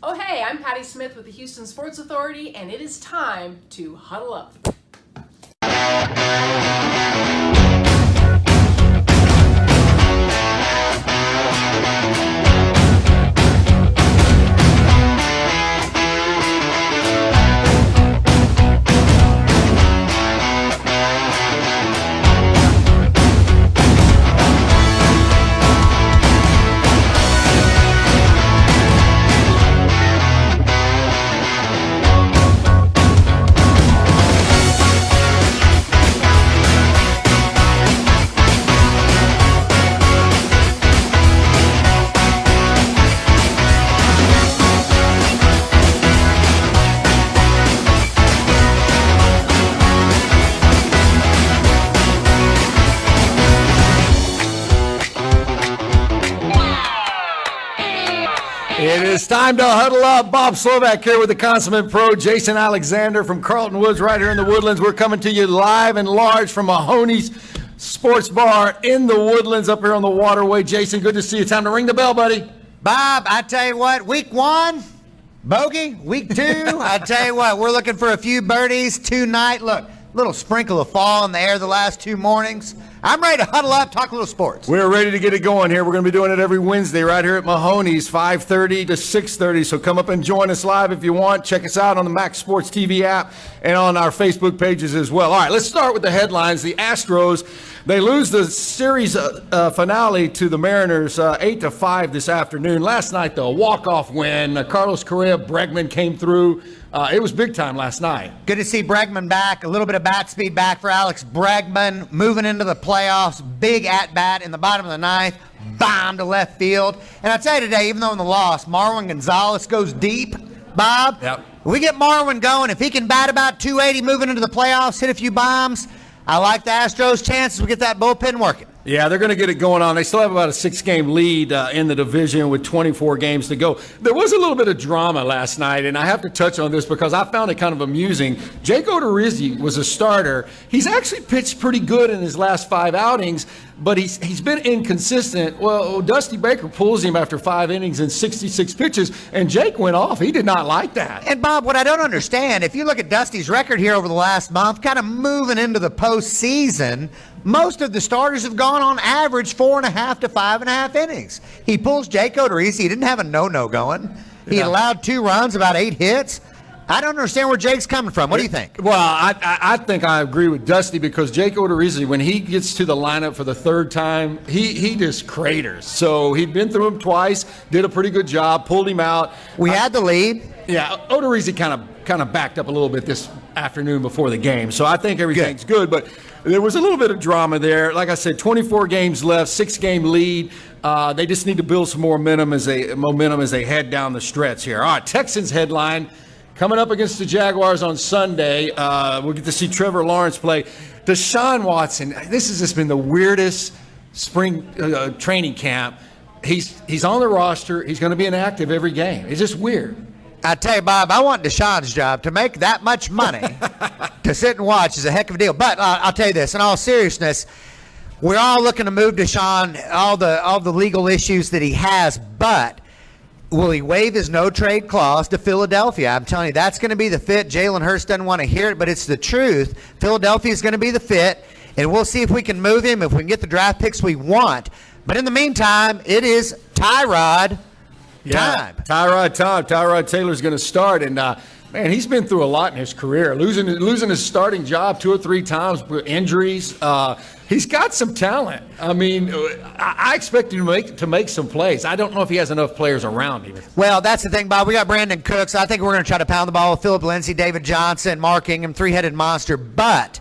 Oh hey, I'm Patty Smith with the Houston Sports Authority, and it is time to huddle up. It is time to huddle up. Bob Slovak here with the consummate pro, Jason Alexander from Carlton Woods right here in the Woodlands. We're coming to you live and large from Mahoney's Sports Bar in the Woodlands up here on the waterway. Jason, good to see you. Time to ring the bell, buddy. Bob, I tell you what, week one, bogey. Week two, I tell you what, we're looking for a few birdies tonight. Look, little sprinkle of fall in the air the last 2 mornings. I'm ready to huddle up, talk a little sports. We're ready to get it going here. We're going to be doing it every Wednesday right here at Mahoney's, 5:30 to 6:30. So come up and join us live if you want. Check us out on the Maxx Sports TV app and on our Facebook pages as well. All right, let's start with the headlines. The Astros, they lose the series finale to the Mariners 8-5 this afternoon. Last night, though, a walk-off win. Carlos Correa, Bregman came through. It was big time last night. Good to see Bregman back. A little bit of bat speed back for Alex Bregman. Moving into the playoffs. Big at-bat in the bottom of the ninth. Bomb to left field. And I tell you today, even though in the loss, Marwin Gonzalez goes deep. Bob, Yep. We get Marwin going. If he can bat about 280 moving into the playoffs, hit a few bombs, I like the Astros' chances. We get that bullpen working. Yeah, they're going to get it going on. They still have about a 6-game lead in the division with 24 games to go. There was a little bit of drama last night, and I have to touch on this because I found it kind of amusing. Jake Odorizzi was a starter. He's actually pitched pretty good in his last 5 outings, but he's been inconsistent. Well, Dusty Baker pulls him after 5 innings and 66 pitches, and Jake went off. He did not like that. And, Bob, what I don't understand, if you look at Dusty's record here over the last month, kind of moving into the postseason, most of the starters have gone on average 4.5 to 5.5 innings. He pulls Jake Odorizzi. He didn't have a no-no going. He allowed 2 runs, about 8 hits. I don't understand where Jake's coming from. What do you think? Well, I think I agree with Dusty because Jake Odorizzi, when he gets to the lineup for the 3rd time, he just craters. So he'd been through him twice, did a pretty good job, pulled him out. We had the lead. Yeah, Odorizzi kind of backed up a little bit this afternoon before the game. So I think everything's good, but there was a little bit of drama there. Like I said, 24 games left, 6-game lead. They just need to build some more momentum as they head down the stretch here. All right, Texans headline. Coming up against the Jaguars on Sunday, we'll get to see Trevor Lawrence play. Deshaun Watson, this has just been the weirdest spring training camp. He's on the roster. He's going to be inactive every game. It's just weird. I tell you, Bob, I want Deshaun's job. To make that much money to sit and watch is a heck of a deal. But I'll tell you this, in all seriousness, we're all looking to move Deshaun, all the legal issues that he has, but will he waive his no-trade clause to Philadelphia? I'm telling you, that's going to be the fit. Jalen Hurts doesn't want to hear it, but it's the truth. Philadelphia is going to be the fit, and we'll see if we can move him, if we can get the draft picks we want. But in the meantime, it is Tyrod time. Tyrod Taylor's going to start, and man, he's been through a lot in his career. Losing his starting job 2 or 3 times with injuries. He's got some talent. I mean, I expect him to make some plays. I don't know if he has enough players around him. Well, that's the thing, Bob. We got Brandon Cooks. I think we're going to try to pound the ball with Philip Lindsay, David Johnson, Mark Ingram, 3-headed monster. But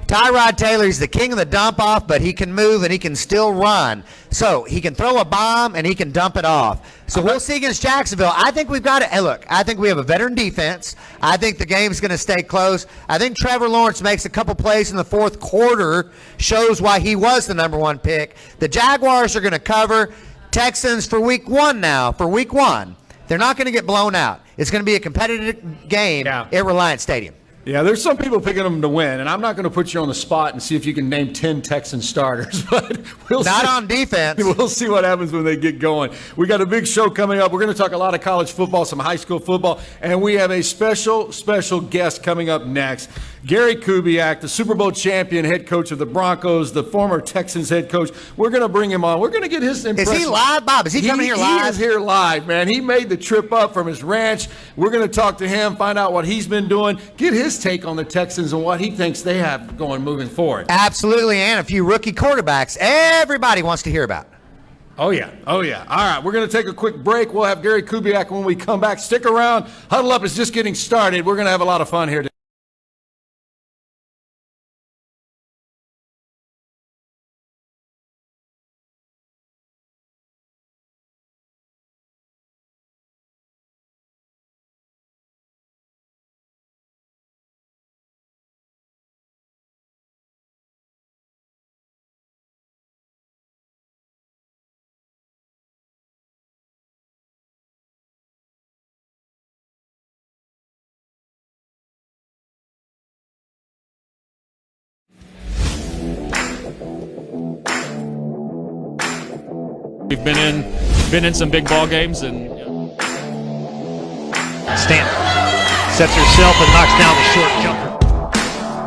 Tyrod Taylor, he's the king of the dump-off, but he can move and he can still run. So he can throw a bomb and he can dump it off. So we'll see against Jacksonville. I think we've got to – hey, look, I think we have a veteran defense. I think the game's going to stay close. I think Trevor Lawrence makes a couple plays in the 4th quarter, shows why he was the number 1 pick. The Jaguars are going to cover. Texans for week 1 now, for week 1. They're not going to get blown out. It's going to be a competitive game at Reliant Stadium. Yeah, there's some people picking them to win, and I'm not going to put you on the spot and see if you can name 10 Texan starters, but we'll Not see. on defense. We'll see what happens when they get going. We got a big show coming up. We're going to talk a lot of college football, some high school football, and we have a special guest coming up next. Gary Kubiak, the Super Bowl champion head coach of the Broncos, the former Texans head coach. We're going to bring him on. We're going to get his impression. Is he live, Bob? Is he coming here live? He is here live, man. He made the trip up from his ranch. We're going to talk to him, find out what he's been doing, get his take on the Texans and what he thinks they have going moving forward. Absolutely, and a few rookie quarterbacks everybody wants to hear about. Oh, yeah. All right, we're going to take a quick break. We'll have Gary Kubiak when we come back. Stick around. Huddle Up is just getting started. We're going to have a lot of fun here today. We've been in some big ball games, and Stanton sets herself and knocks down the short jumper.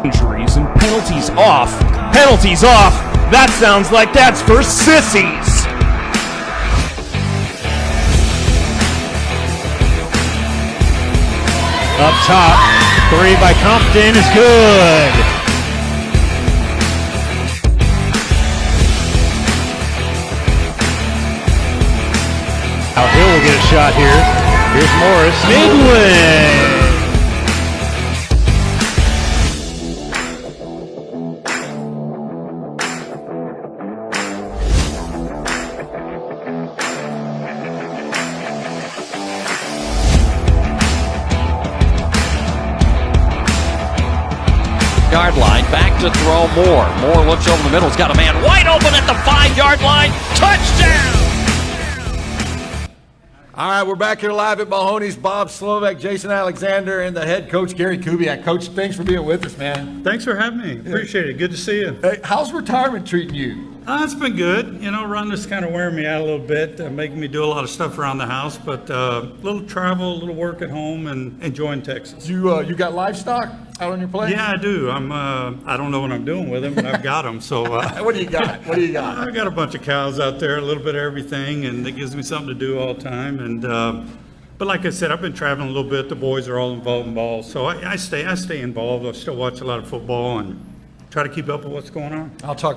injuries and penalties off. Penalties off. That sounds like that's for sissies. Up top, 3 by Compton is good. Hill will get a shot here. Here's Morris. Midway. Yard line, back to throw Moore. Moore looks over the middle. He's got a man wide open at the 5-yard line. Touchdown! All right, we're back here live at Mahoney's. Bob Slovak, Jason Alexander, and the head coach, Gary Kubiak. Coach, thanks for being with us, man. Thanks for having me. Appreciate it. Good to see you. Hey, how's retirement treating you? It's been good. You know, running is kind of wearing me out a little bit, making me do a lot of stuff around the house, but a little travel, a little work at home, and enjoying Texas. You got livestock out on your place? Yeah, I do. I don't know what I'm doing with them, but I've got them. So What do you got? I got a bunch of cows out there, a little bit of everything, and it gives me something to do all the time. And but like I said, I've been traveling a little bit. The boys are all involved in ball, so I stay involved. I still watch a lot of football and try to keep up with what's going on.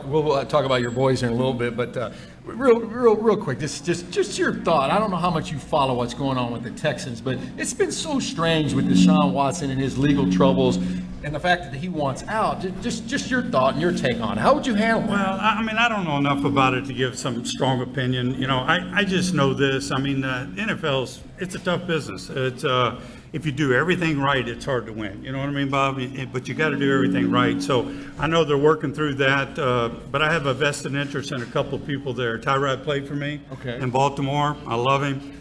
We'll talk about your boys in a little bit, but real quick, just your thought. I don't know how much you follow what's going on with the Texans, but it's been so strange with Deshaun Watson and his legal troubles and the fact that he wants out. Just your thought and your take on it. How would you handle that? Well, I mean, I don't know enough about it to give some strong opinion. You know, I just know this. I mean, NFL's, it's a tough business. It's if you do everything right, it's hard to win. You know what I mean, Bob? But you got to do everything right. So I know they're working through that. But I have a vested interest in a couple of people there. Tyrod played for me in Baltimore. I love him.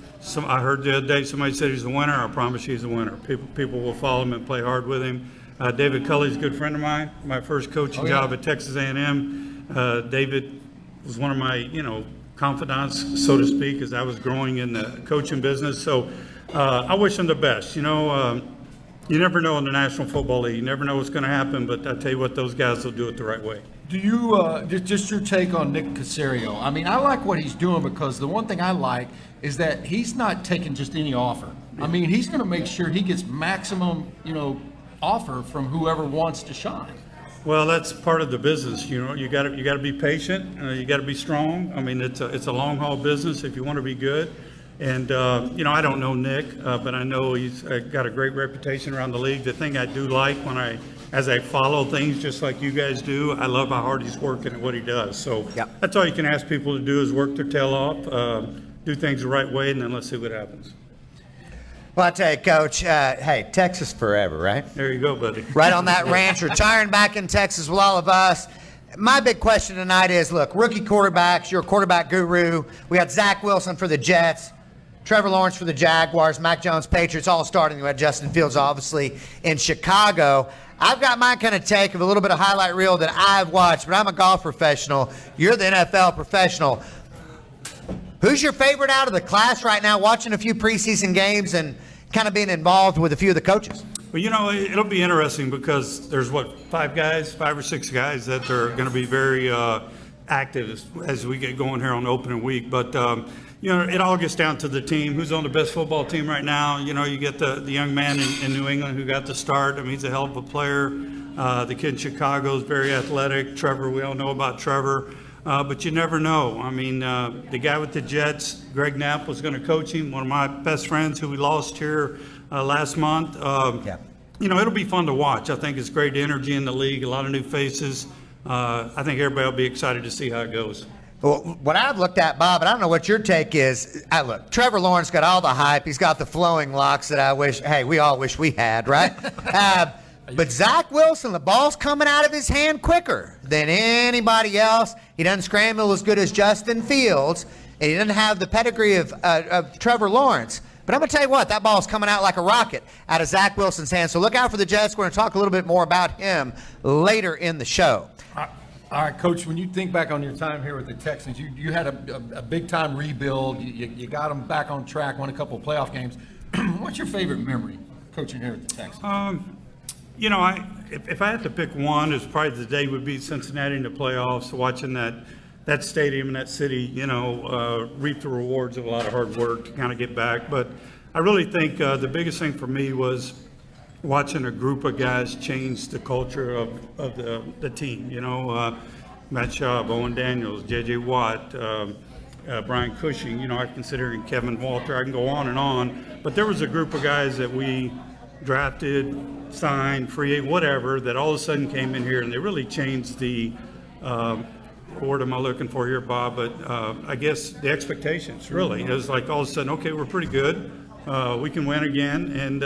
I heard the other day somebody said he's a winner. I promise you he's a winner. People will follow him and play hard with him. David Culley's a good friend of mine. My first coaching job at Texas A&M. David was one of my, confidants, so to speak, as I was growing in the coaching business. So I wish him the best. You never know in the National Football League. You never know what's going to happen, but I tell you what, those guys will do it the right way. Do you just your take on Nick Caserio? I mean, I like what he's doing because the one thing I like is that he's not taking just any offer. I mean, he's going to make sure he gets maximum, offer from whoever wants to shine. Well, that's part of the business. You got to be patient. You got to be strong. I mean, it's a long haul business if you want to be good. And I don't know Nick, but I know he's got a great reputation around the league. The thing I do like as I follow things just like you guys do, I love how hard he's working at what he does. So That's all you can ask people to do is work their tail off, do things the right way, and then let's see what happens. Well, I tell you, Coach, hey, Texas forever, right? There you go, buddy. Right on that ranch, retiring back in Texas with all of us. My big question tonight is, look, rookie quarterbacks, you're a quarterback guru. We got Zach Wilson for the Jets. Trevor Lawrence for the Jaguars, Mac Jones, Patriots, all starting. We had Justin Fields, obviously, in Chicago. I've got my kind of take of a little bit of highlight reel that I've watched, but I'm a golf professional. You're the NFL professional. Who's your favorite out of the class right now, watching a few preseason games and kind of being involved with a few of the coaches? Well, it'll be interesting because there's, 5 or 6 guys that are going to be very active as we get going here on opening week. But, it all gets down to the team. Who's on the best football team right now? You get the young man in New England who got the start. I mean, he's a hell of a player. The kid in Chicago is very athletic. Trevor, we all know about Trevor. But you never know. I mean, the guy with the Jets, Greg Knapp, was going to coach him, one of my best friends who we lost here last month. It'll be fun to watch. I think it's great energy in the league, a lot of new faces. I think everybody will be excited to see how it goes. Well, what I've looked at, Bob, and I don't know what your take is. Look, Trevor Lawrence got all the hype. He's got the flowing locks that we all wish we had, right? But Zach Wilson, the ball's coming out of his hand quicker than anybody else. He doesn't scramble as good as Justin Fields, and he doesn't have the pedigree of Trevor Lawrence. But I'm going to tell you what, that ball's coming out like a rocket out of Zach Wilson's hand. So look out for the Jets. We're going to talk a little bit more about him later in the show. All right, Coach, when you think back on your time here with the Texans, you had a big-time rebuild. You got them back on track, won a couple of playoff games. What's your favorite memory coaching here with the Texans? If I had to pick one, it's probably the day would be Cincinnati in the playoffs, watching that stadium and that city, reap the rewards of a lot of hard work to kind of get back. But I really think the biggest thing for me was watching a group of guys change the culture of the team. Matt Schaub, Owen Daniels, J.J. Watt, Brian Cushing. I consider Kevin Walter. I can go on and on. But there was a group of guys that we drafted, signed, free agent, whatever, that all of a sudden came in here and they really changed the what word am I looking for here, Bob? But I guess the expectations, really. It was like all of a sudden, okay, we're pretty good. We can win again. And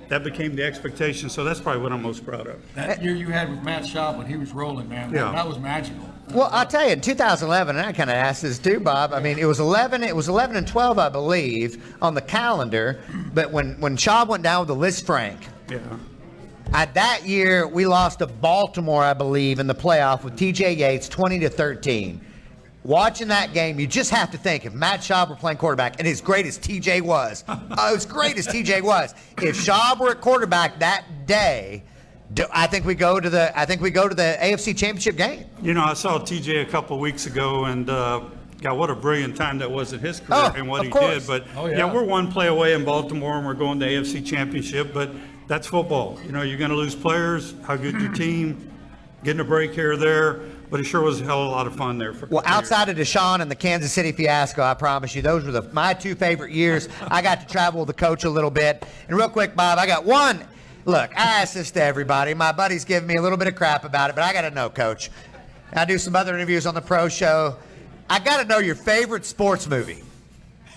that became the expectation. So that's probably what I'm most proud of. That year you had with Matt Schaub when he was rolling, man, that was magical. Well, I'll tell you, in 2011, and I kind of asked this too, Bob. I mean, it was 11 and 12, I believe, on the calendar. But when Schaub went down with the Liz Frank, that year we lost to Baltimore, I believe, in the playoff with T.J. Yates, 20-13. Watching that game, you just have to think if Matt Schaub were playing quarterback, and as great as TJ was, if Schaub were at quarterback that day, I think we go to the AFC Championship game. I saw TJ a couple of weeks ago, and God, what a brilliant time that was in his career and what he did. But we're one play away in Baltimore, and we're going to the AFC Championship. But that's football. You're going to lose players. How good your team? Getting a break here or there. But it sure was a hell of a lot of fun there. Outside of Deshaun and the Kansas City fiasco, I promise you, those were my 2 favorite years. I got to travel with the coach a little bit. And real quick, Bob, I got one. Look, I ask this to everybody. My buddy's giving me a little bit of crap about it, but I got to know, Coach. I do some other interviews on the Pro Show. I got to know your favorite sports movie.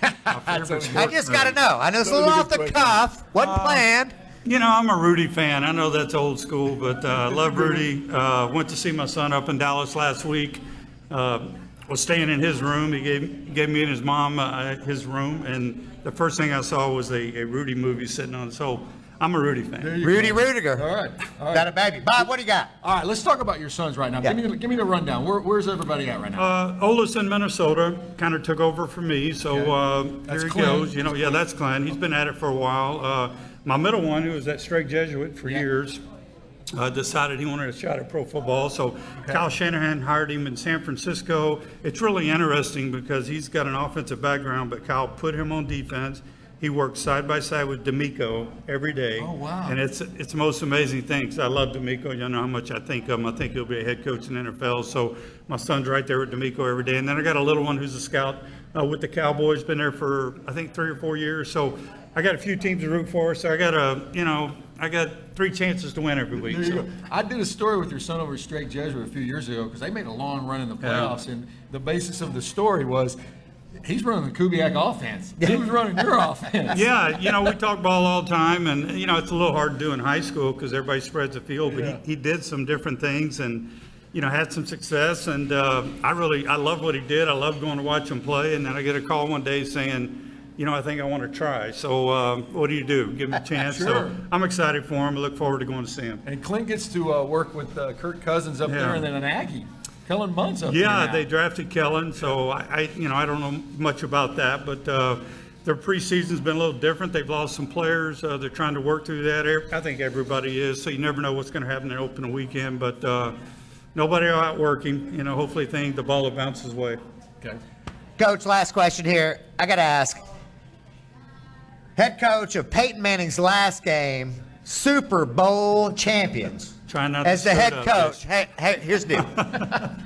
I just got to know. I know it's a little off the cuff. Wasn't planned. I'm a Rudy fan. I know that's old school, but I love Rudy. Went to see my son up in Dallas last week. Was staying in his room. He gave me and his mom his room, and the first thing I saw was a Rudy movie sitting on. So I'm a Rudy fan. Rudy Rudiger. All right. Got a baby. Bob, what do you got? All right, let's talk about your sons right now. Yeah. Give me the rundown. Where's everybody at right now? Oldest in Minnesota kind of took over for me, so here he goes. That's Glenn. He's been at it for a while. My middle one, who was at Strake Jesuit for years, decided he wanted a shot at pro football. So Kyle Shanahan hired him in San Francisco. It's really interesting because he's got an offensive background, but Kyle put him on defense. He worked side by side with D'Amico every day. Oh, wow. And it's the most amazing thing because I love D'Amico. You know how much I think of him. I think he'll be a head coach in the NFL. So my son's right there with D'Amico every day. And then I got a little one who's a scout with the Cowboys, been there for, I think, 3 or 4 years. So I got a few teams to root for. So I got 3 chances to win every week. There you go. I did a story with your son over at Strake Jesuit a few years ago because they made a long run in the playoffs. And the basis of the story was he's running the Kubiak offense. He was running your offense. Yeah, we talk ball all the time, and it's a little hard to do in high school because everybody spreads the field. But he did some different things, and had some success. And I love what he did. I love going to watch him play. And then I get a call one day saying, I think I want to try. So what do? Give him a chance. Sure. So I'm excited for him. I look forward to going to see him. And Clint gets to work with Kirk Cousins up there, and then an Aggie, Kellen Munn's up there Yeah, now. they drafted Kellen, so I don't know much about that, but their preseason's been a little different. They've lost some players. They're trying to work through that. I think everybody is, so you never know what's going to happen in open weekend, but nobody out working. Hopefully the ball will bounce his way. Okay. Coach, last question here. I got to ask. Head coach of Peyton Manning's last game, Super Bowl champions. Try not As to the stir head it up, coach, yes. hey, here's the deal.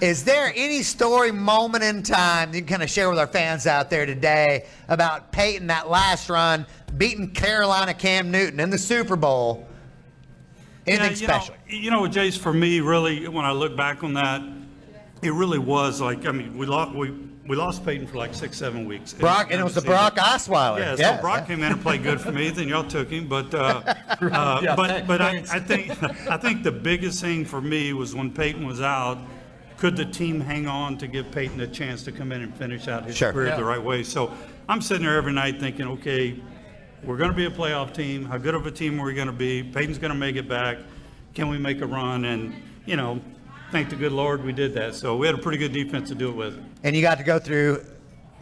Is there any story, moment in time you can kind of share with our fans out there today about Peyton, that last run, beating Carolina Cam Newton in the Super Bowl? Anything special? Jace, for me, really, when I look back on that, it really was we lost Peyton for like 6-7 weeks. Brock, and it was the Brock Osweiler. Yeah, Yes. so Brock came in and played good for me. Then y'all took him, but I think the biggest thing for me was when Peyton was out. Could the team hang on to give Peyton a chance to come in and finish out his career the right way? So I'm sitting there every night thinking, okay, we're going to be a playoff team. How good of a team are we going to be? Peyton's going to make it back. Can we make a run? And thank the good Lord we did that. So we had a pretty good defense to do it with. And you got to go through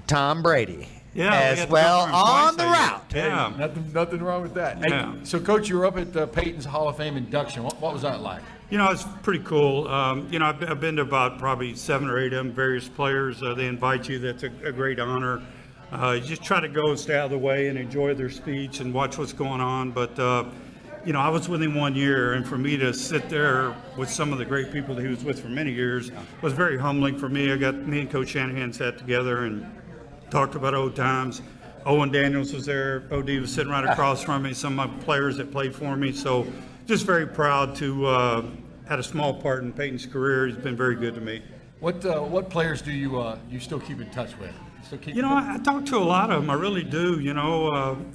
Tom Brady as we well got to cover him on the twice route. that year. Yeah. Nothing wrong with that. Yeah. Hey, so, Coach, you were up at Peyton's Hall of Fame induction. What was that like? It's pretty cool. I've been to about probably 7 or 8 of them, various players. They invite you. That's a great honor. You just try to go and stay out of the way and enjoy their speech and watch what's going on. But, I was with him 1 year, and for me to sit there with some of the great people that he was with for many years was very humbling for me. Me and Coach Shanahan sat together and talked about old times. Owen Daniels was there. OD was sitting right across from me, some of my players that played for me. So just very proud to had a small part in Peyton's career. He's been very good to me. What players do you still keep in touch with? I talk to a lot of them. I really do.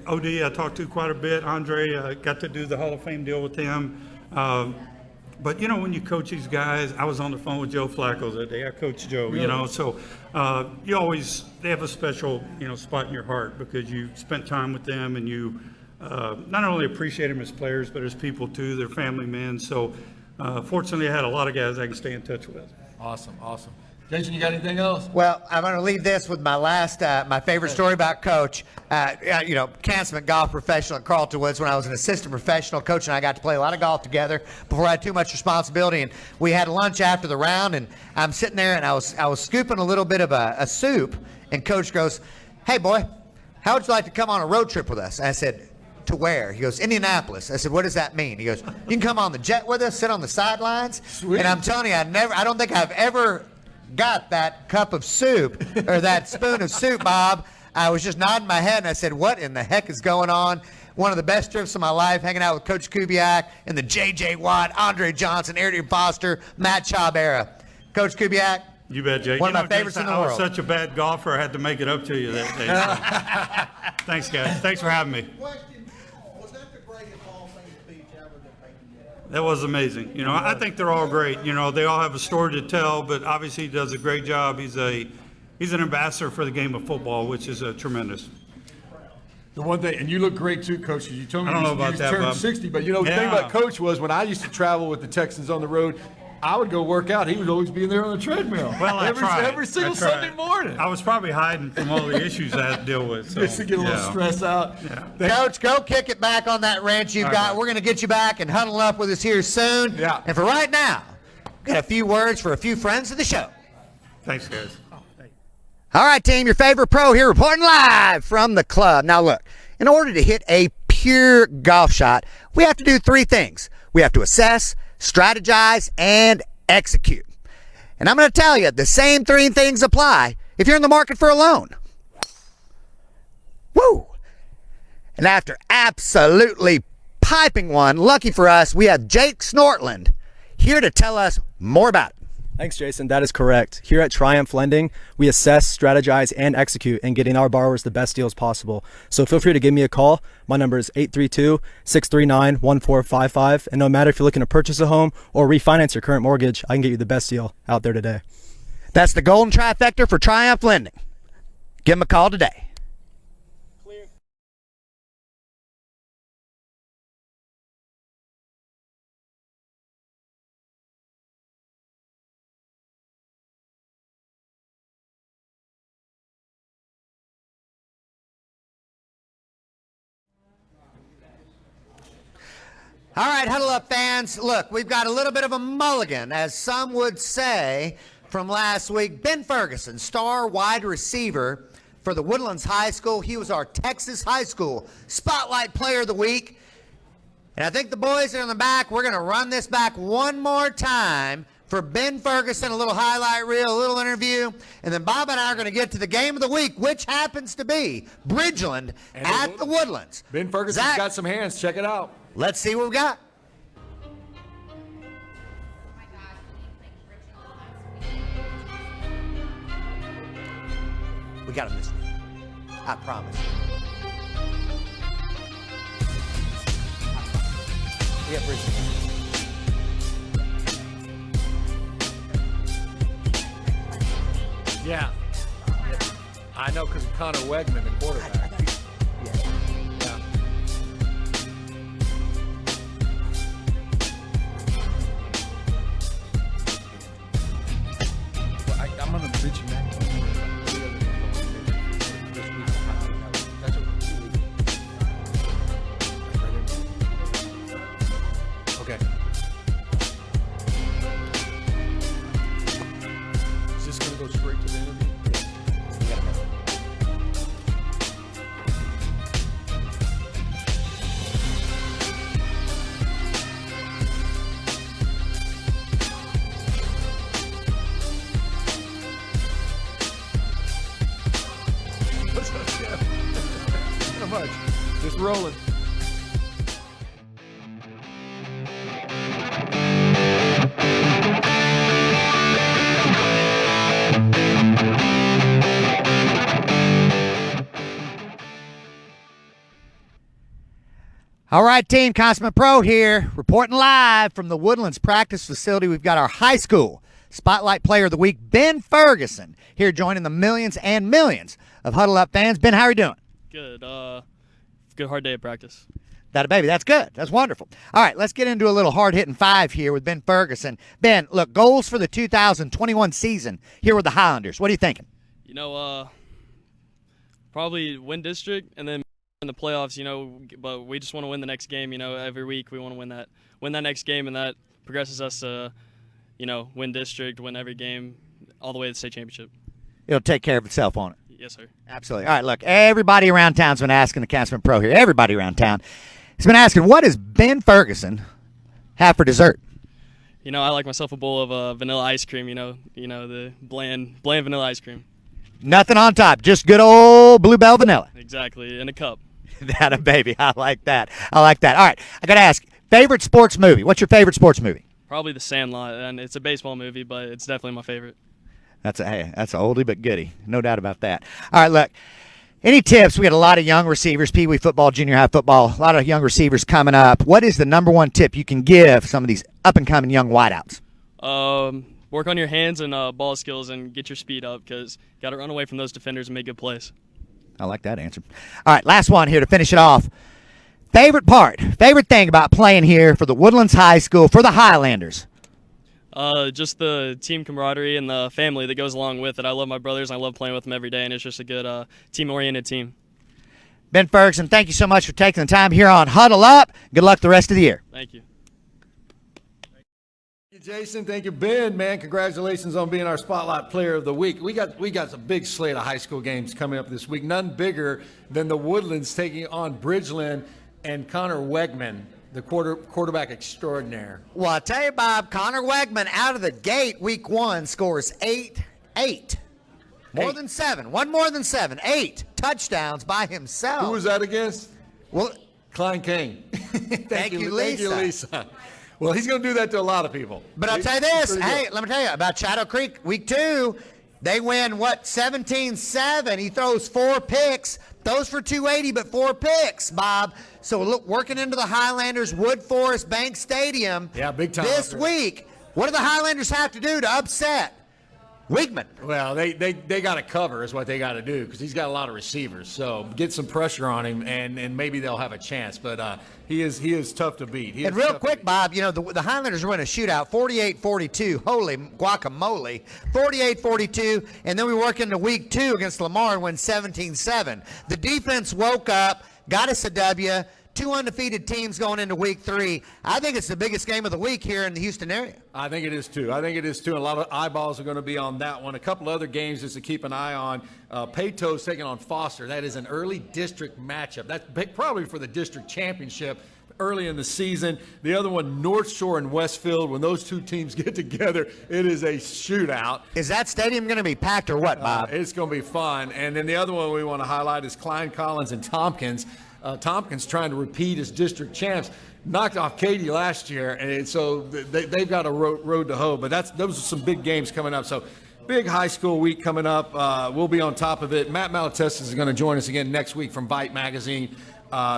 OD I talked to quite a bit. Andre, got to do the Hall of Fame deal with him. But, when you coach these guys, I was on the phone with Joe Flacco that day. I coached Joe, Really? So they have a special, spot in your heart because you spent time with them and you not only appreciate them as players, but as people too. They're family men. So fortunately, I had a lot of guys I can stay in touch with. Awesome. Jason, you got anything else? Well, I'm going to leave this with my last, my favorite story about Coach. Consummate golf professional at Carlton Woods when I was an assistant professional. Coach and I got to play a lot of golf together before I had too much responsibility. And we had lunch after the round, and I'm sitting there, and I was scooping a little bit of a soup, and Coach goes, "Hey, boy, how would you like to come on a road trip with us?" And I said, "To where?" He goes, "Indianapolis." I said, "What does that mean?" He goes, "You can come on the jet with us, sit on the sidelines." Sweet. And I'm telling you, I don't think I've ever got that cup of soup or that spoon of soup, Bob. I was just nodding my head and I said, what in the heck is going on? One of the best trips of my life, hanging out with Coach Kubiak and the J.J. Watt, Andre Johnson, Arian Foster, Matt Schaub era. Coach Kubiak. You bet, Jay. One of my favorites in the I was world. such a bad golfer, I had to make it up to you that day. So. Thanks, guys. Thanks for having me. Question, was that the greatest Hall of Fame speech ever that Peyton did? That was amazing. I think they're all great. They all have a story to tell, but obviously he does a great job. He's an ambassador for the game of football, which is tremendous. The one thing, and you look great too, Coach. 'Cause you told me I don't know you about just that, turned Bob. 60, but the thing about Coach was when I used to travel with the Texans on the road, I would go work out. He would always be in there on the treadmill. Well, I tried. Every single I tried. Sunday morning. I was probably hiding from all the issues I had to deal with. So, Just to get a little stress out. Yeah. Coach, go kick it back on that wrench you've got. right. We're going to get you back and huddle up with us here soon. Yeah. And for right now, got a few words for a few friends of the show. Thanks, guys. All right, team, your favorite pro here reporting live from the club. Now, look, in order to hit a pure golf shot, we have to do 3 things. We have to assess, strategize, and execute. And I'm going to tell you, the same 3 things apply if you're in the market for a loan. Woo! And after absolutely piping one, lucky for us, we have Jake Snortland here to tell us more about it. Thanks, Jason. That is correct. Here at Triumph Lending, we assess, strategize, and execute in getting our borrowers the best deals possible. So feel free to give me a call. My number is 832-639-1455. And no matter if you're looking to purchase a home or refinance your current mortgage, I can get you the best deal out there today. That's the golden trifecta for Triumph Lending. Give them a call today. All right, Huddle Up fans. Look, we've got a little bit of a mulligan, as some would say, from last week. Ben Ferguson, star wide receiver for the Woodlands High School. He was our Texas High School Spotlight Player of the Week. And I think the boys are in the back. We're going to run this back one more time for Ben Ferguson, a little highlight reel, a little interview. And then Bob and I are going to get to the game of the week, which happens to be Bridgeland at the Woodlands. Ben Ferguson's got some hands. Check it out. Let's see what we got. We got him this week. I promise. We have Bridgeland. Yeah. I know because of Connor Wegman, the quarterback. Yeah. Well, I'm going to mention that. Okay. Is this going to go straight to the interview? What's up, Jeff? Not much. Just rolling. All right, team, Consummate Pro here, reporting live from the Woodlands practice facility. We've got our high school Spotlight Player of the Week, Ben Ferguson, here joining the millions and millions of Huddle Up fans. Ben, how are you doing? Good. Good hard day of practice. That a baby. That's good. That's wonderful. All right, let's get into a little hard-hitting five here with Ben Ferguson. Ben, look, goals for the 2021 season here with the Highlanders. What are you thinking? You know, probably win district and then in the playoffs, you know, but we just want to win the next game. You know, every week we want to win that next game, and that progresses us to, you know, win district, win every game, all the way to the state championship. It'll take care of itself, won't it? Yes, sir. Absolutely. All right, look, everybody around town's been asking the Consummate Pro here. Everybody around town has been asking, what does Ben Ferguson have for dessert? You know, I like myself a bowl of vanilla ice cream. You know, the bland vanilla ice cream. Nothing on top, just good old Bluebell vanilla. Exactly, in a cup. That a baby. I like that. I like that. All right, I got to ask, favorite sports movie? What's your favorite sports movie? Probably The Sandlot, and it's a baseball movie, but it's definitely my favorite. That's an oldie but goodie. No doubt about that. All right, look, any tips? We got a lot of young receivers, Pee Wee football, junior high football, a lot of young receivers coming up. What is the number one tip you can give some of these up-and-coming young wideouts? Work on your hands and ball skills and get your speed up, because you got to run away from those defenders and make good plays. I like that answer. All right, last one here to finish it off. Favorite thing about playing here for the Woodlands High School, for the Highlanders? Just the team camaraderie and the family that goes along with it. I love my brothers, and I love playing with them every day, and it's just a good team-oriented team. Ben Ferguson, thank you so much for taking the time here on Huddle Up. Good luck the rest of the year. Thank you. Thank you, Jason. Thank you, Ben. Man, congratulations on being our Spotlight Player of the Week. We got a big slate of high school games coming up this week. None bigger than the Woodlands taking on Bridgeland and Connor Wegman, the quarterback extraordinaire. Well, I tell you, Bob, Connor Wegman out of the gate week one scores 8. More than 7. One more than 7. 8 touchdowns by himself. Who was that against? Well, Klein Kane. Thank you, Lisa. Thank you, Lisa. Well, he's going to do that to a lot of people. But I'll tell you this. Hey, let me tell you about Shadow Creek week 2. They win, 17-7. He throws 4 picks. Those for 280, but 4 picks, Bob. So look, working into the Highlanders Wood Forest Bank Stadium. Yeah, big time. This week, what do the Highlanders have to do to upset Wigman? Well, they got to cover is what they got to do, because he's got a lot of receivers. So get some pressure on him, and maybe they'll have a chance. But he is tough to beat. And real quick, Bob, you know, the Highlanders win a shootout, 48-42. Holy guacamole. 48-42. And then we work into week 2 against Lamar and win 17-7. The defense woke up, got us a W. two undefeated teams going into week 3. I think it's the biggest game of the week here in the Houston area. I think it is too. A lot of eyeballs are going to be on that one. A couple other games just to keep an eye on. Peyto's taking on Foster. That is an early district matchup. That's probably for the district championship early in the season. The other one, North Shore and Westfield. When those two teams get together, it is a shootout. Is that stadium going to be packed or what, Bob? It's going to be fun. And then the other one we want to highlight is Klein Collins and Tompkins. Tompkins trying to repeat as district champs. Knocked off Katy last year, and so they've got a road to hoe. But those are some big games coming up. So big high school week coming up. We'll be on top of it. Matt Malatestis is going to join us again next week from Byte Magazine.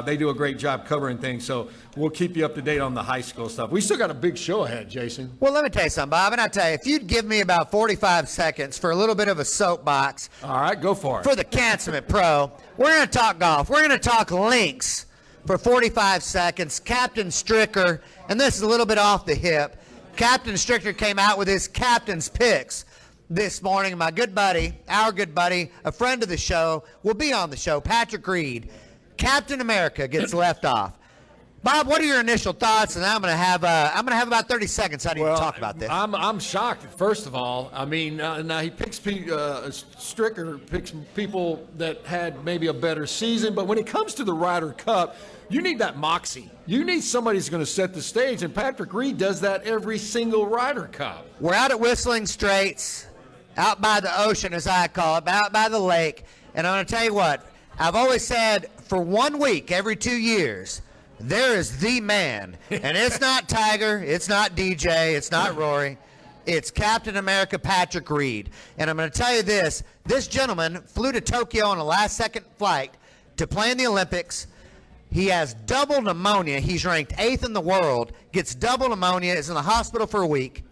They do a great job covering things, so we'll keep you up to date on the high school stuff. We still got a big show ahead, Jason. Well, let me tell you something, Bob, and I tell you, if you'd give me about 45 seconds for a little bit of a soapbox. All right, go for it. For the Consummate Pro, we're going to talk golf. We're going to talk links for 45 seconds. Captain Stricker, and this is a little bit off the hip, Captain Stricker came out with his captain's picks this morning. My good buddy, our good buddy, a friend of the show, will be on the show, Patrick Reed. Captain America gets left off. Bob, what are your initial thoughts? And I'm going to have about 30 seconds. How do you talk about this? I'm shocked. First of all, I mean, now he picks Stricker picks people that had maybe a better season, but when it comes to the Ryder Cup, you need that moxie. You need somebody who's going to set the stage, and Patrick Reed does that every single Ryder Cup. We're out at Whistling Straits, out by the ocean, as I call it, out by the lake, and I'm going to tell you what. I've always said for 1 week every 2 years, there is the man. And it's not Tiger, it's not DJ, it's not Rory. It's Captain America Patrick Reed. And I'm going to tell you this gentleman flew to Tokyo on a last-second flight to play in the Olympics. He has double pneumonia. He's ranked 8th in the world, gets double pneumonia, is in the hospital for a week.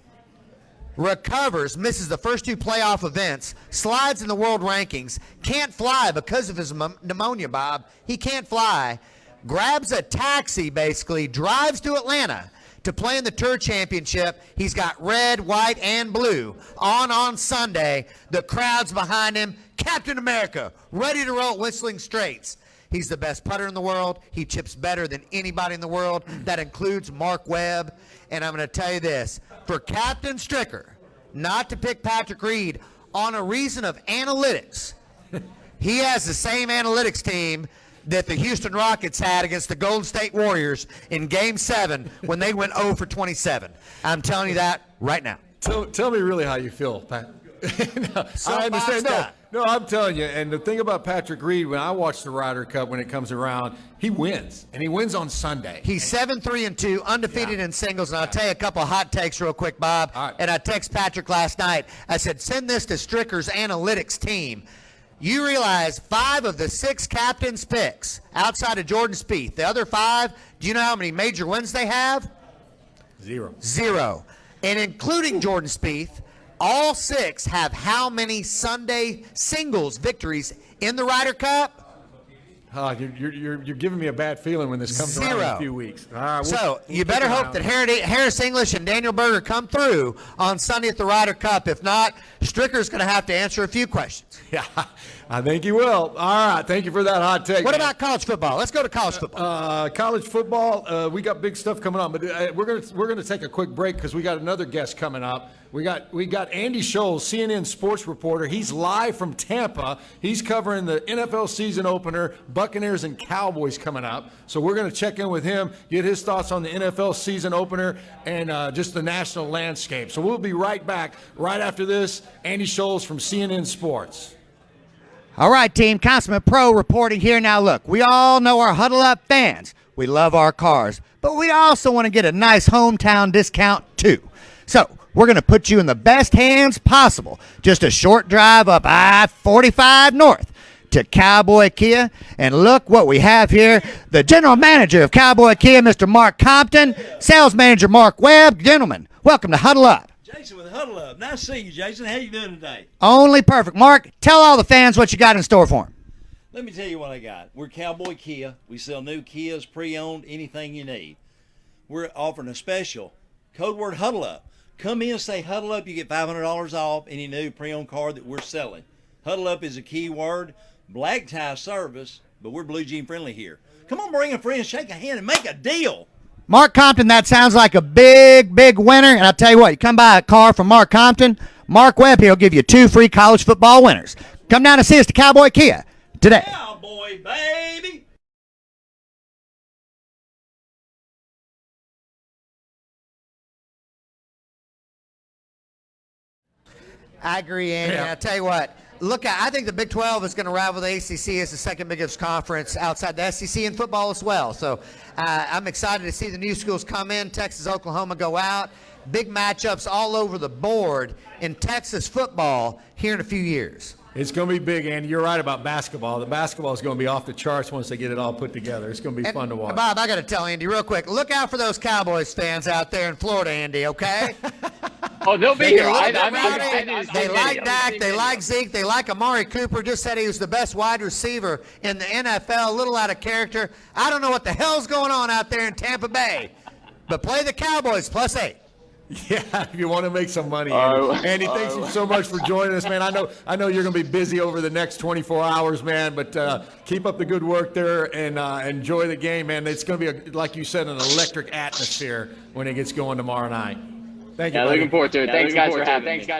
Recovers, misses the first 2 playoff events, slides in the world rankings, can't fly because of his pneumonia, Bob. He can't fly. Grabs a taxi, basically, drives to Atlanta to play in the Tour Championship. He's got red, white, and blue on Sunday. The crowd's behind him. Captain America, ready to roll at Whistling Straits. He's the best putter in the world. He chips better than anybody in the world. That includes Mark Webb. And I'm going to tell you this. For Captain Stricker not to pick Patrick Reed on a reason of analytics, he has the same analytics team that the Houston Rockets had against the Golden State Warriors in Game 7 when they went 0 for 27. I'm telling you that right now. Tell me really how you feel, Pat. No, I understand. No, I'm telling you. And the thing about Patrick Reed, when I watch the Ryder Cup when it comes around, he wins, and he wins on Sunday. He's 7-3-2, undefeated in singles. And I'll tell you a couple of hot takes real quick, Bob. All right. And I text Patrick last night. I said, send this to Stricker's analytics team. You realize 5 of the 6 captains' picks outside of Jordan Spieth, the other 5, do you know how many major wins they have? 0. And including Jordan Spieth, all 6 have how many Sunday singles victories in the Ryder Cup? You're giving me a bad feeling when this comes around in a few weeks. So you better hope that Harris English and Daniel Berger come through on Sunday at the Ryder Cup. If not, Stricker's going to have to answer a few questions. Yeah, I think he will. All right, thank you for that hot take. What about college football? Let's go to college football. College football, we got big stuff coming on, but we're gonna take a quick break because we got another guest coming up. We got Andy Scholes, CNN sports reporter. He's live from Tampa. He's covering the NFL season opener, Buccaneers and Cowboys coming up. So we're going to check in with him, get his thoughts on the NFL season opener and just the national landscape. So we'll be right back right after this. Andy Scholes from CNN Sports. All right, team, Consummate Pro reporting here. Now, look, we all know our Huddle Up fans. We love our cars, but we also want to get a nice hometown discount, too. So we're going to put you in the best hands possible. Just a short drive up I-45 North to Cowboy Kia. And look what we have here. The general manager of Cowboy Kia, Mr. Mark Compton, sales manager Mark Webb. Gentlemen, welcome to Huddle Up. Jason with Huddle Up. Nice to see you, Jason. How you doing today? Only perfect. Mark, tell all the fans what you got in store for them. Let me tell you what I got. We're Cowboy Kia. We sell new Kias, pre-owned, anything you need. We're offering a special code word Huddle Up. Come in, say Huddle Up, you get $500 off any new pre-owned car that we're selling. Huddle Up is a key word. Black tie service, but we're Blue Jean friendly here. Come on, bring a friend, shake a hand, and make a deal. Mark Compton, that sounds like a big, big winner. And I'll tell you what, you come buy a car from Mark Compton, Mark Webb, he'll give you 2 free college football winners. Come down and see us to Cowboy Kia today. Cowboy, baby. I agree, Andy. Yeah. I'll tell you what. I think the Big 12 is going to rival the ACC as the second biggest conference outside the SEC in football as well. So I'm excited to see the new schools come in. Texas, Oklahoma go out. Big matchups all over the board in Texas football here in a few years. It's going to be big, Andy. You're right about basketball. The basketball is going to be off the charts once they get it all put together. It's going to be fun to watch. Bob, I got to tell Andy real quick. Look out for those Cowboys fans out there in Florida, Andy, okay? Oh, they'll be here. They like Dak. They like Zeke. They like Amari Cooper. Just said he was the best wide receiver in the NFL. A little out of character. I don't know what the hell's going on out there in Tampa Bay. But play the Cowboys +8. Yeah, if you want to make some money. Andy, thanks you so much for joining us, man. I know you're going to be busy over the next 24 hours, man, but keep up the good work there and enjoy the game, man. It's going to be, like you said, an electric atmosphere when it gets going tomorrow night. Thank you, buddy. Looking forward to it. Thanks, guys,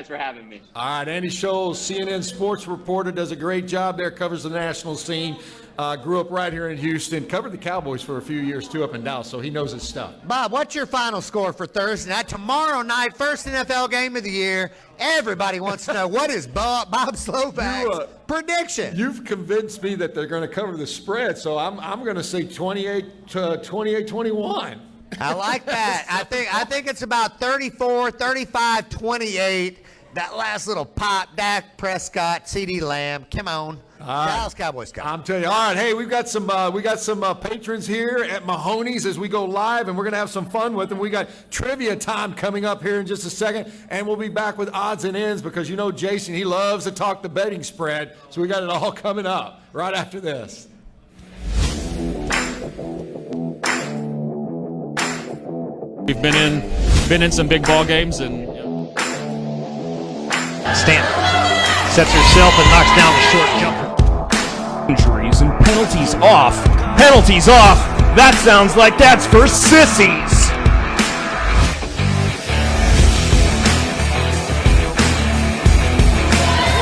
for having me. All right, Andy Scholes, CNN sports reporter, does a great job there, covers the national scene. Grew up right here in Houston, covered the Cowboys for a few years, too, up in Dallas, so he knows his stuff. Bob, what's your final score for Thursday night? Tomorrow night, first NFL game of the year. Everybody wants to know, what is Bob Slovak's prediction? You've convinced me that they're going to cover the spread, so I'm going to say 28-21. I like that. I think it's about 34, 35, 28. That last little pop, Dak Prescott, CeeDee Lamb. Come on. Dallas Cowboys. I'm telling you. All right, hey, we got some patrons here at Mahoney's as we go live, and we're going to have some fun with them. We got trivia time coming up here in just a second, and we'll be back with odds and ends because you know Jason, he loves to talk the betting spread, so we got it all coming up right after this. We've been in some big ball games, and Stanton sets herself and knocks down the short jumper. Injuries and penalties off. Penalties off. That sounds like that's for sissies.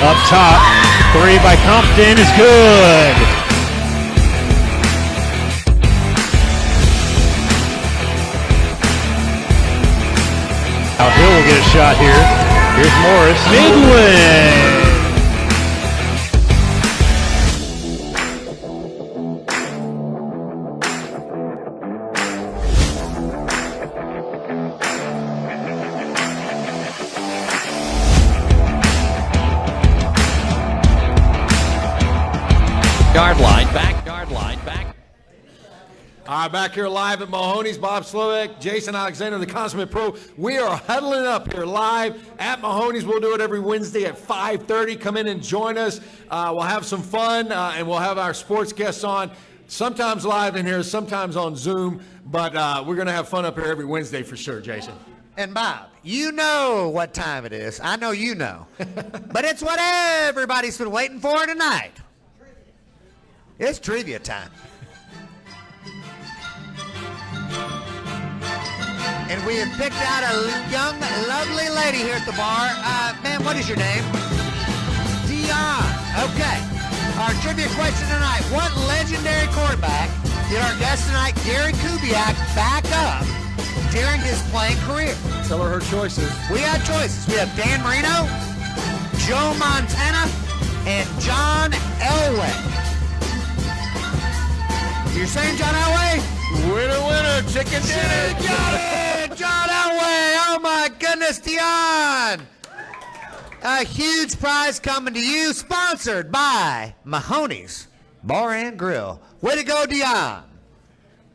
Up top, 3 by Compton is good. Hill will get a shot here. Here's Morris. Midland. Yard line, back. All right, back here live at Mahoney's, Bob Slovak, Jason Alexander, the consummate pro. We are huddling up here live at Mahoney's. We'll do it every Wednesday at 5:30. Come in and join us. We'll have some fun, and we'll have our sports guests on, sometimes live in here, sometimes on Zoom, but we're going to have fun up here every Wednesday for sure, Jason. And Bob, you know what time it is. I know you know. But it's what everybody's been waiting for tonight. It's trivia time. And we have picked out a young, lovely lady here at the bar. Ma'am, what is your name? Dion. Okay. Our trivia question tonight. What legendary quarterback did our guest tonight, Gary Kubiak, back up during his playing career? Tell her choices. We have choices. We have Dan Marino, Joe Montana, and John Elway. You're saying John Elway? Winner, chicken dinner. Got it! John Elway! Oh my goodness, Dion! A huge prize coming to you, sponsored by Mahoney's Bar and Grill. Way to go, Dion!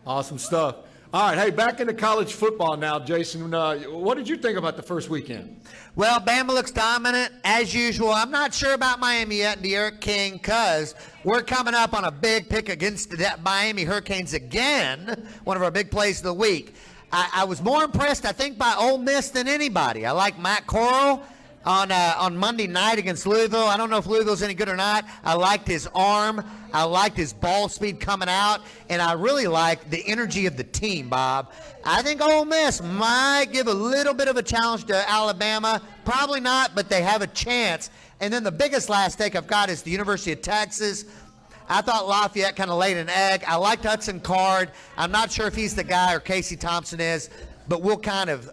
Awesome stuff. All right, hey, back into college football now, Jason. What did you think about the first weekend? Well, Bama looks dominant, as usual. I'm not sure about Miami yet and De'Aaron King, because we're coming up on a big pick against the Miami Hurricanes again, one of our big plays of the week. I was more impressed, I think, by Ole Miss than anybody. I like Matt Corral. on Monday night against Louisville. I don't know if Louisville's any good or not. I liked his arm. I liked his ball speed coming out, and I really liked the energy of the team, Bob. I think Ole Miss might give a little bit of a challenge to Alabama. Probably not, but they have a chance. And then the biggest last take I've got is the University of Texas. I thought Lafayette kind of laid an egg. I liked Hudson Card. I'm not sure if he's the guy or Casey Thompson is, but we'll kind of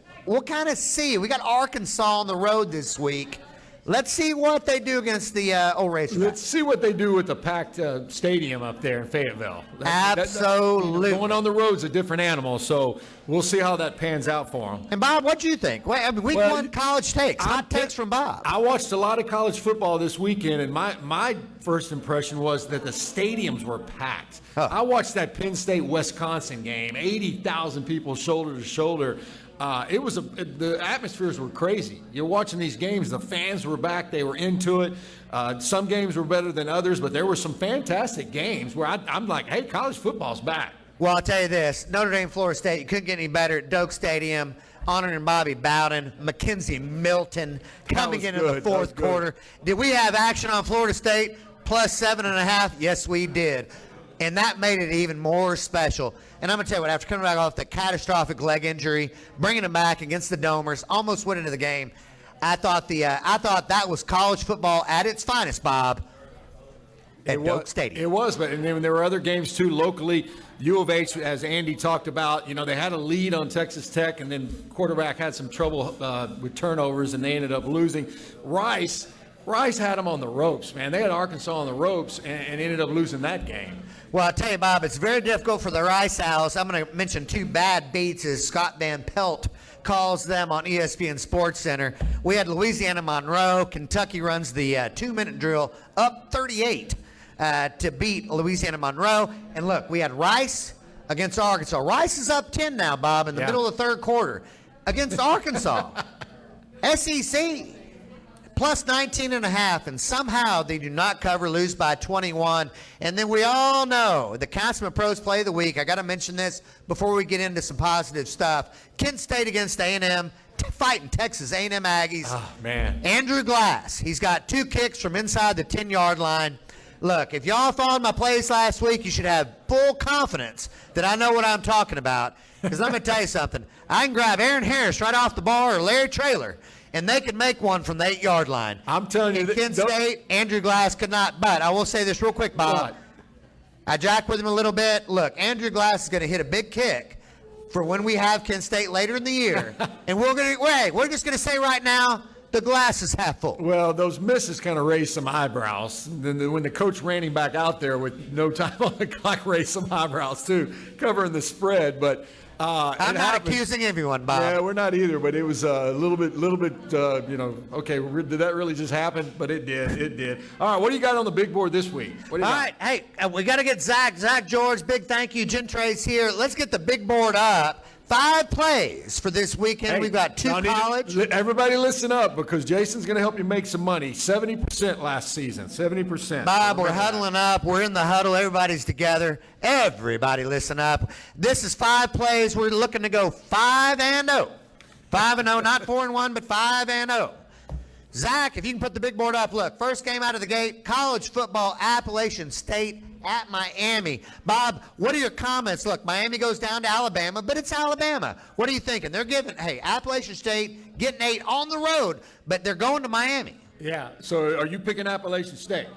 see. We got Arkansas on the road this week. Let's see what they do against the old Razorbacks. Let's see what they do with the packed stadium up there in Fayetteville. Absolutely. Going on the road's a different animal, so we'll see how that pans out for them. And, Bob, what do you think? Week one college takes. Hot takes from Bob. I watched a lot of college football this weekend, and my first impression was that the stadiums were packed. I watched that Penn State-Wisconsin game, 80,000 people shoulder to shoulder. The atmospheres were crazy. You're watching these games, the fans were back, they were into it. Some games were better than others, but there were some fantastic games where I'm like, hey, college football's back. Well, I'll tell you this, Notre Dame, Florida State, you couldn't get any better at Doak Stadium, honoring Bobby Bowden, Mackenzie Milton coming in the fourth quarter. Did we have action on Florida State plus 7.5? Yes, we did. And that made it even more special. And I'm going to tell you what, after coming back off the catastrophic leg injury, bringing him back against the Domers, almost winning the game, I thought that was college football at its finest, Bob, at Doak Stadium. It was, but and then there were other games, too, locally. U of H, as Andy talked about, they had a lead on Texas Tech, and then quarterback had some trouble with turnovers, and they ended up losing. Rice had them on the ropes, man. They had Arkansas on the ropes and ended up losing that game. Well, I'll tell you, Bob, it's very difficult for the Rice Owls. I'm going to mention two bad beats, as Scott Van Pelt calls them on ESPN Sports Center. We had Louisiana Monroe. Kentucky runs the 2-minute drill up 38 to beat Louisiana Monroe. And look, we had Rice against Arkansas. Rice is up 10 now, Bob, in the middle of the third quarter against Arkansas. SEC. Plus 19.5, and somehow they do not cover, lose by 21. And then we all know the Councilman Pros Play of the Week. I got to mention this before we get into some positive stuff. Kent State against A&M, fighting Texas A&M Aggies. Oh, man. Andrew Glass, he's got 2 kicks from inside the 10-yard line. Look, if y'all followed my plays last week, you should have full confidence that I know what I'm talking about. Because let me tell you something. I can grab Aaron Harris right off the bar or Larry Traylor, and they can make one from the 8-yard line. I'm telling you. Kent State, Andrew Glass could not. But I will say this real quick, Bob. What? I jacked with him a little bit. Look, Andrew Glass is going to hit a big kick for when we have Kent State later in the year. And we're just going to say right now, the glass is half full. Well, those misses kind of raised some eyebrows. Then when the coach ran him back out there with no time on the clock, raised some eyebrows too, covering the spread. But I'm not accusing everyone, Bob. Yeah, we're not either. But it was a little bit. Okay, did that really just happen? But it did. All right, what do you got on the big board this week? All right, hey, we got to get Zach George. Big thank you. Jen Trey's here. Let's get the big board up. 5 plays for this weekend. Hey, we've got 2 college. Everybody listen up, because Jason's going to help you make some money. 70% last season. 70%. Bob, we're huddling up. We're in the huddle. Everybody's together. Everybody listen up. This is 5 plays. We're looking to go 5-0. 5-0, not 4-1, but 5-0. Zach, if you can put the big board up. Look, first game out of the gate, college football, Appalachian State at Miami. Bob, what are your comments? Look, Miami goes down to Alabama, but it's Alabama. What are you thinking? They're giving, Appalachian State getting 8 on the road, but they're going to Miami. Yeah, so are you picking Appalachian State?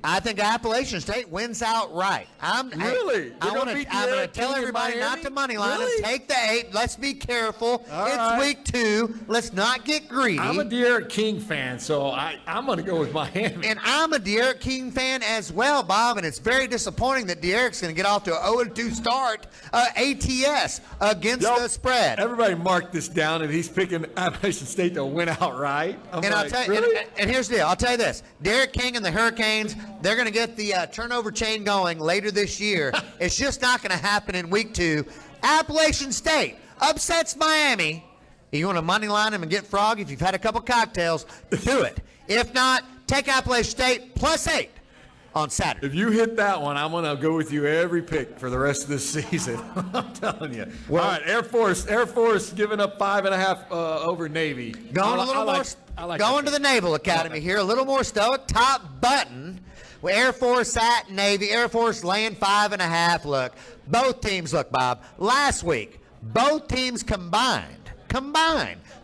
I think Appalachian State wins outright. Really? I'm going to tell everybody not to money line them. Take the 8. Let's be careful. It's week 2. Let's not get greedy. I'm a De'Aaron King fan, so I'm going to go with Miami. And I'm a De'Aaron King fan as well, Bob, and it's very disappointing that De'Aaron's going to get off to an 0-2 start ATS against the spread. Everybody mark this down, and he's picking Appalachian State to win outright. I'll tell you, really? and here's the deal. I'll tell you this. Derek King and the Hurricanes, they're going to get the turnover chain going later this year. It's just not going to happen in week 2. Appalachian State upsets Miami. You want to money line them and get frog if you've had a couple cocktails, do it. If not, take Appalachian State plus 8. on Saturday. If you hit that one, I'm going to go with you every pick for the rest of this season. I'm telling you. Well, all right, Air Force giving up 5.5 over Navy. Going to the Naval Academy here, a little more stoic. Top button with Air Force at Navy. Air Force laying 5.5. Look, both teams, Bob, last week, both teams combined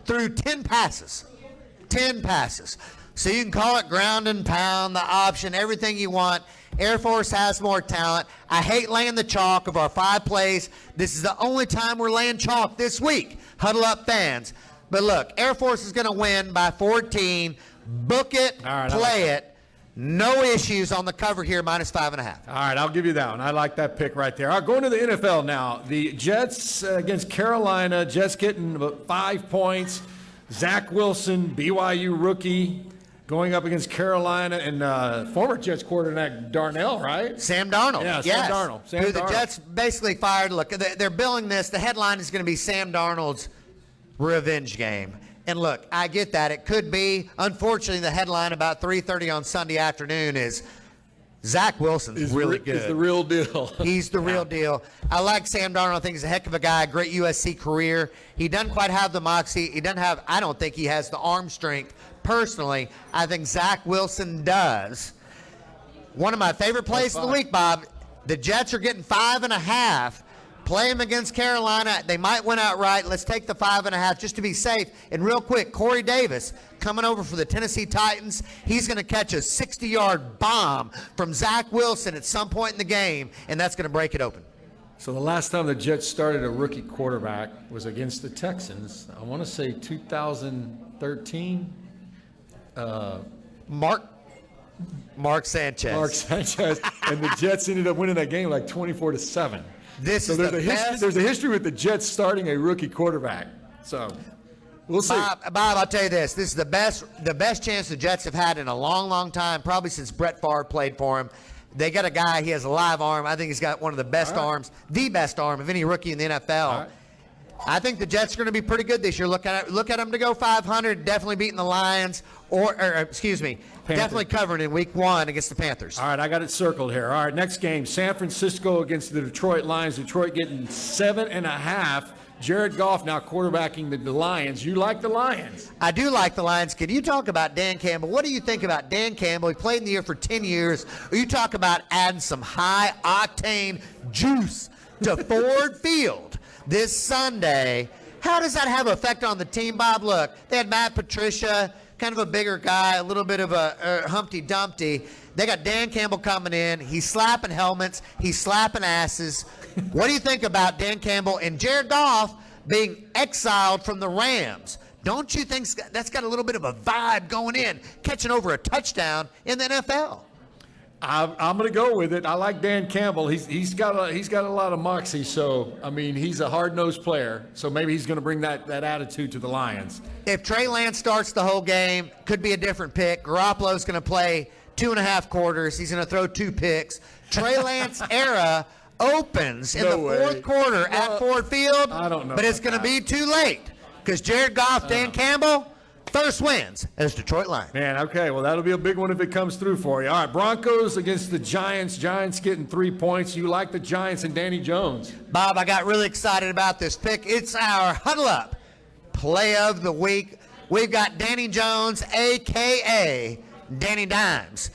through 10 passes. 10 passes. So you can call it ground and pound, the option, everything you want. Air Force has more talent. I hate laying the chalk of our 5 plays. This is the only time we're laying chalk this week. Huddle Up fans. But look, Air Force is going to win by 14. Book it, play it. No issues on the cover here, minus 5.5. All right, I'll give you that one. I like that pick right there. All right, going to the NFL now. The Jets against Carolina. Jets getting about 5 points. Zach Wilson, BYU rookie, going up against Carolina and former Jets quarterback Darnell, right? Sam Darnold. Yeah, yes. Sam Darnold. Who the Jets basically fired. Look, they're billing this. The headline is going to be Sam Darnold's revenge game. And look, I get that. It could be. Unfortunately, the headline about 3:30 on Sunday afternoon is Zach Wilson's really good. He's the real deal. He's the real deal. I like Sam Darnold. I think he's a heck of a guy. Great USC career. He doesn't quite have the moxie. I don't think he has the arm strength. Personally, I think Zach Wilson does. One of my favorite plays of the week, Bob. The Jets are getting 5.5. Play them against Carolina. They might win outright. Let's take the 5.5 just to be safe. And real quick, Corey Davis coming over for the Tennessee Titans. He's going to catch a 60-yard bomb from Zach Wilson at some point in the game, and that's going to break it open. So the last time the Jets started a rookie quarterback was against the Texans. I want to say 2013. Mark Sanchez. Mark Sanchez. And the Jets ended up winning that game like 24-7. There's a history with the Jets starting a rookie quarterback. So we'll see. Bob, I'll tell you this. This is the best chance the Jets have had in a long, long time, probably since Brett Favre played for him. They got a guy, he has a live arm. I think he's got one of the best arms, the best arm of any rookie in the NFL. I think the Jets are going to be pretty good this year. Look at them to go 500, definitely beating the Lions, definitely covering in week 1 against the Panthers. All right, I got it circled here. All right, next game, San Francisco against the Detroit Lions. Detroit getting 7.5. Jared Goff now quarterbacking the Lions. You like the Lions? I do like the Lions. Can you talk about Dan Campbell? What do you think about Dan Campbell? He played in the year for 10 years. Or you talk about adding some high-octane juice to Ford Field this Sunday. How does that have an effect on the team, Bob? Look, they had Matt Patricia, kind of a bigger guy, a little bit of a Humpty Dumpty. They got Dan Campbell coming in. He's slapping helmets. He's slapping asses. What do you think about Dan Campbell and Jared Goff being exiled from the Rams? Don't you think that's got a little bit of a vibe going in, catching over a touchdown in the NFL? I'm going to go with it. I like Dan Campbell. He's got a lot of moxie. So I mean, he's a hard-nosed player. So maybe he's going to bring that attitude to the Lions. If Trey Lance starts the whole game, could be a different pick. Garoppolo's going to play 2.5 quarters. He's going to throw 2 picks. Trey Lance era opens in the fourth quarter at Ford Field. I don't know, but it's going to be too late because Jared Goff, Dan Campbell. First wins as Detroit Lions. Man, okay, well, that'll be a big one if it comes through for you. All right, Broncos against the Giants. Giants getting 3 points. You like the Giants and Danny Jones. Bob, I got really excited about this pick. It's our Huddle Up Play of the Week. We've got Danny Jones, a.k.a. Danny Dimes.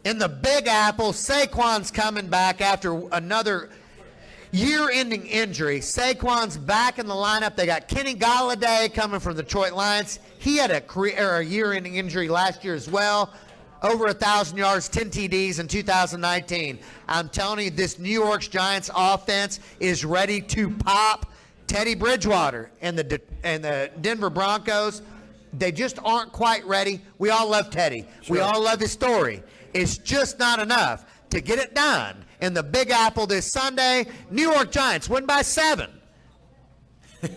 In the Big Apple, Saquon's coming back after another year-ending injury. Saquon's back in the lineup. They got Kenny Golladay coming from the Detroit Lions. He had a year-ending injury last year as well. Over 1,000 yards, 10 TDs in 2019. I'm telling you, this New York Giants offense is ready to pop. Teddy Bridgewater and the Denver Broncos, they just aren't quite ready. We all love Teddy. Sure. We all love his story. It's just not enough to get it done. In the Big Apple this Sunday, New York Giants win by 7.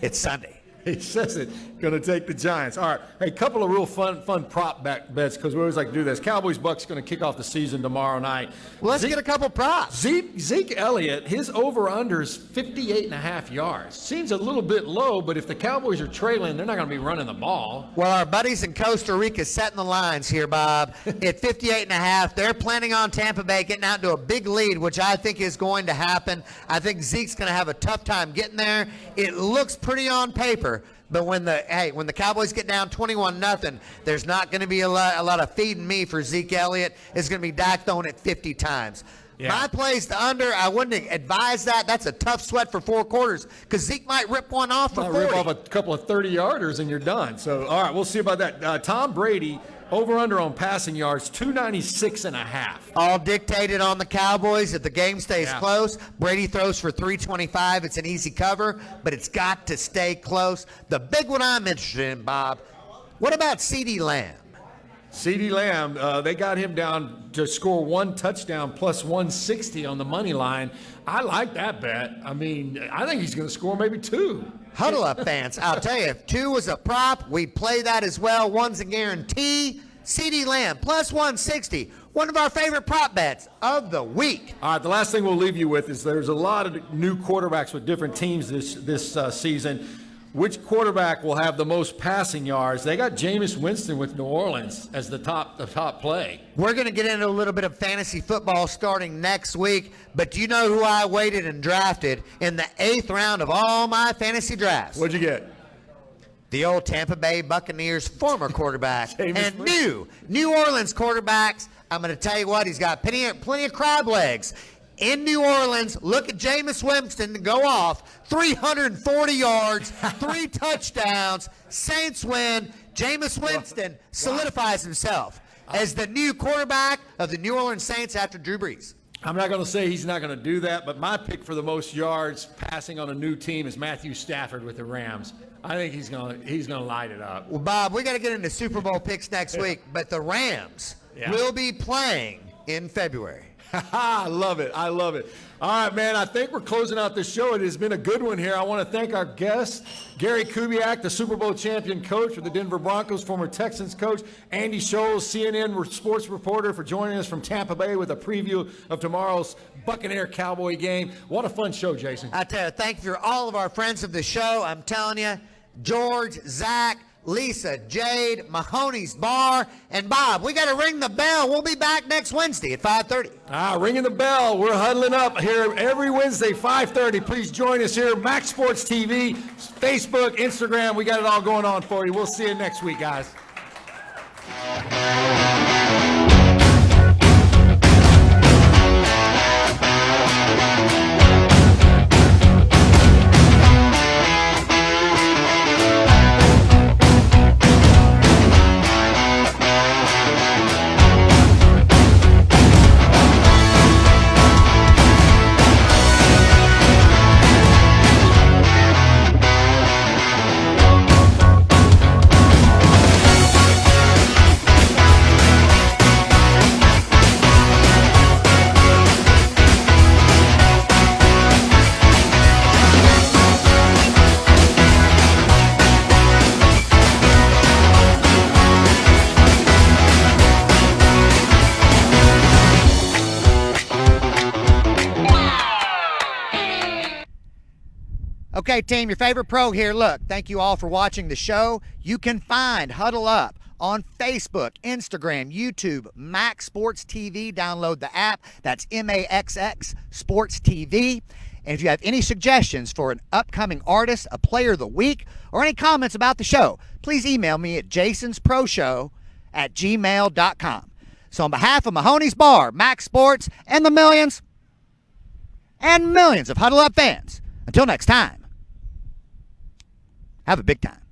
It's Sunday. He says it. Going to take the Giants. All right. Hey, couple of real fun prop bets because we always like to do this. Cowboys-Bucks going to kick off the season tomorrow night. Well, let's get a couple props. Zeke Elliott, his over-under is 58.5 yards. Seems a little bit low, but if the Cowboys are trailing, they're not going to be running the ball. Well, our buddies in Costa Rica setting the lines here, Bob. At 58.5, they're planning on Tampa Bay getting out to a big lead, which I think is going to happen. I think Zeke's going to have a tough time getting there. It looks pretty on paper. But when the Cowboys get down 21-0, there's not going to be a lot of feeding me for Zeke Elliott. It's going to be Dak throwing it 50 times. Yeah. My play's the under. I wouldn't advise that. That's a tough sweat for 4 quarters because Zeke might rip one off for 40. Rip off a couple of 30-yarders and you're done. So, all right, we'll see about that. Tom Brady, over-under on passing yards, 296.5. All dictated on the Cowboys. If the game stays close, Brady throws for 325. It's an easy cover, but it's got to stay close. The big one I'm interested in, Bob, what about CeeDee Lamb? CeeDee Lamb, they got him down to score 1 touchdown plus 160 on the money line. I like that bet. I mean, I think he's going to score maybe 2. Huddle Up fans, I'll tell you, if 2 was a prop, we play that as well. 1's a guarantee. CeeDee Lamb plus 160, one of our favorite prop bets of the week. All right, the last thing we'll leave you with is there's a lot of new quarterbacks with different teams this season. Which quarterback will have the most passing yards? They got Jameis Winston with New Orleans as the top play. We're going to get into a little bit of fantasy football starting next week, but do you know who I waited and drafted in the 8th round of all my fantasy drafts? What'd you get? The old Tampa Bay Buccaneers former quarterback and New Orleans quarterbacks. I'm going to tell you what, he's got plenty of crab legs. In New Orleans, look at Jameis Winston go off 340 yards, 3 touchdowns. Saints win. Jameis Winston solidifies himself as the new quarterback of the New Orleans Saints after Drew Brees. I'm not going to say he's not going to do that, but my pick for the most yards passing on a new team is Matthew Stafford with the Rams. I think he's going to light it up. Well, Bob, we got to get into Super Bowl picks next week, but the Rams will be playing in February. I love it. I love it. All right, man, I think we're closing out this show. It has been a good one here. I want to thank our guest, Gary Kubiak, the Super Bowl champion coach for the Denver Broncos, former Texans coach, Andy Scholes, CNN sports reporter, for joining us from Tampa Bay with a preview of tomorrow's Buccaneer Cowboy game. What a fun show, Jason. I tell you, thank you for all of our friends of the show. I'm telling you, George, Zach, Lisa, Jade, Mahoney's Bar, and Bob. We got to ring the bell. We'll be back next Wednesday at 5:30. Ringing the bell. We're huddling up here every Wednesday, 5:30. Please join us here. Maxx Sports TV, Facebook, Instagram. We got it all going on for you. We'll see you next week, guys. Okay, team, your favorite pro here. Look, thank you all for watching the show. You can find Huddle Up on Facebook, Instagram, YouTube, Maxx Sports TV. Download the app. That's MAXX Sports TV. And if you have any suggestions for an upcoming artist, a player of the week, or any comments about the show, please email me at jasonsproshow@gmail.com. So on behalf of Mahoney's Bar, Maxx Sports, and the millions and millions of Huddle Up fans, until next time, have a big time.